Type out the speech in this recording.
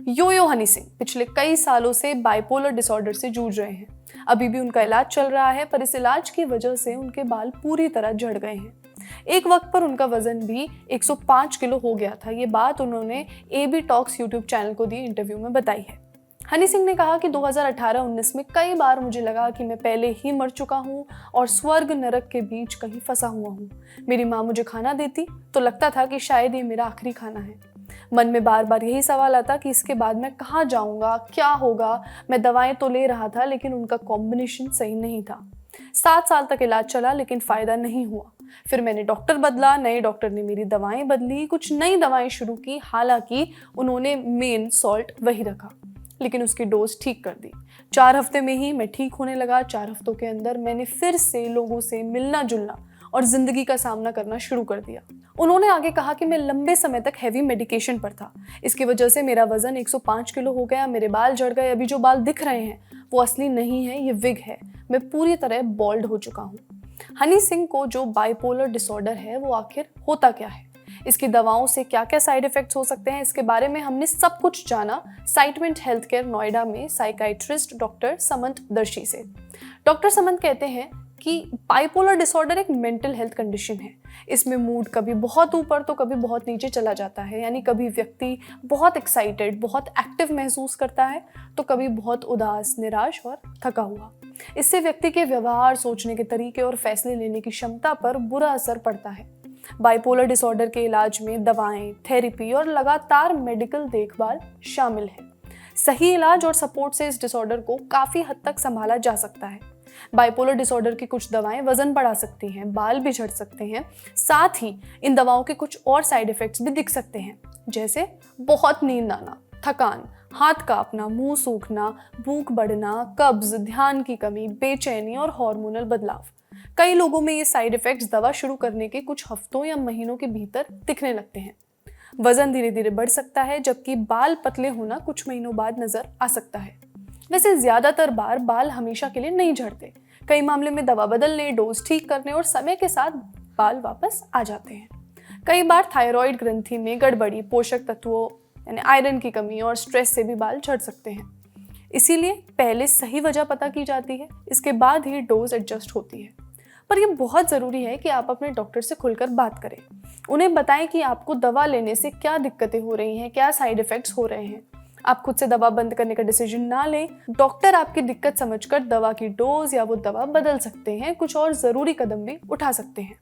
योयो हनी सिंह पिछले कई सालों से बाइपोलर डिसऑर्डर से जूझ रहे हैं। अभी भी उनका इलाज चल रहा है, पर इस इलाज की वजह से उनके बाल पूरी तरह झड़ गए हैं। एक वक्त पर उनका वजन भी 105 किलो हो गया था। ये बात उन्होंने एबी टॉक्स यूट्यूब चैनल को दिए इंटरव्यू में बताई है। हनी सिंह ने कहा कि 2018-19 में कई बार मुझे लगा कि मैं पहले ही मर चुका हूँ और स्वर्ग नरक के बीच कहीं फंसा हुआ हूँ। मेरी माँ मुझे खाना देती तो लगता था कि शायद ये मेरा आखिरी खाना है। मन में बार बार यही सवाल आता कि इसके बाद मैं कहाँ जाऊँगा, क्या होगा। मैं दवाएं तो ले रहा था, लेकिन उनका कॉम्बिनेशन सही नहीं था। 7 साल तक इलाज चला, लेकिन फ़ायदा नहीं हुआ। फिर मैंने डॉक्टर बदला, नए डॉक्टर ने मेरी दवाएं बदली, कुछ नई दवाएं शुरू की। हालांकि उन्होंने मेन सॉल्ट वही रखा, लेकिन उसकी डोज ठीक कर दी। 4 हफ्ते में ही मैं ठीक होने लगा। 4 हफ्तों के अंदर मैंने फिर से लोगों से मिलना जुलना और जिंदगी का सामना करना शुरू कर दिया। उन्होंने आगे कहा कि मैं लंबे समय तक हैवी मेडिकेशन पर था। इसकी वजह से मेरा वजन 105 किलो हो गया, मेरे बाल झड़ गए। अभी जो बाल दिख रहे हैं वो असली नहीं है, ये विग है। मैं पूरी तरह बॉल्ड हो चुका हूँ। हनी सिंह को जो बाइपोलर डिसऑर्डर है वो आखिर होता क्या है, इसकी दवाओं से क्या क्या साइड इफेक्ट्स हो सकते हैं, इसके बारे में हमने सब कुछ जाना साइटमेंट हेल्थ केयर नोएडा में साइकाइट्रिस्ट डॉक्टर समंत दर्शी से। डॉक्टर समंत कहते हैं कि बाइपोलर डिसऑर्डर एक मेंटल हेल्थ कंडीशन है। इसमें मूड कभी बहुत ऊपर तो कभी बहुत नीचे चला जाता है। यानी कभी व्यक्ति बहुत एक्साइटेड, बहुत एक्टिव महसूस करता है, तो कभी बहुत उदास, निराश और थका हुआ। इससे व्यक्ति के व्यवहार, सोचने के तरीके और फैसले लेने की क्षमता पर बुरा असर पड़ता है। बाइपोलर डिसऑर्डर के इलाज में दवाएं, थेरेपी और लगातार मेडिकल देखभाल शामिल है। सही इलाज और सपोर्ट से इस डिसऑर्डर को काफ़ी हद तक संभाला जा सकता है। बाइपोलर डिसऑर्डर की कुछ दवाएं वजन बढ़ा सकती हैं, बाल भी झड़ सकते हैं। साथ ही इन दवाओं के कुछ और साइड इफेक्ट्स भी दिख सकते हैं, जैसे बहुत नींद आना, थकान, हाथ कांपना, मुंह सूखना, भूख बढ़ना, कब्ज, ध्यान की कमी, बेचैनी और हार्मोनल बदलाव। कई लोगों में ये साइड इफेक्ट्स दवा शुरू करने के कुछ हफ्तों या महीनों के भीतर दिखने लगते हैं। वजन धीरे धीरे बढ़ सकता है, जबकि बाल पतले होना कुछ महीनों बाद नजर आ सकता है। वैसे ज्यादातर बार बाल हमेशा के लिए नहीं झड़ते। कई मामले में दवा बदलने, डोज ठीक करने और समय के साथ बाल वापस आ जाते हैं। कई बार थायराइड ग्रंथि में गड़बड़ी, पोषक तत्वों यानी आयरन की कमी और स्ट्रेस से भी बाल झड़ सकते हैं। इसीलिए पहले सही वजह पता की जाती है, इसके बाद ही डोज एडजस्ट होती है। पर यह बहुत ज़रूरी है कि आप अपने डॉक्टर से खुलकर बात करें। उन्हें बताएं कि आपको दवा लेने से क्या दिक्कतें हो रही हैं, क्या साइड इफ़ेक्ट्स हो रहे हैं। आप खुद से दवा बंद करने का डिसीजन ना लें। डॉक्टर आपकी दिक्कत समझकर दवा की डोज या वो दवा बदल सकते हैं, कुछ और ज़रूरी कदम भी उठा सकते हैं।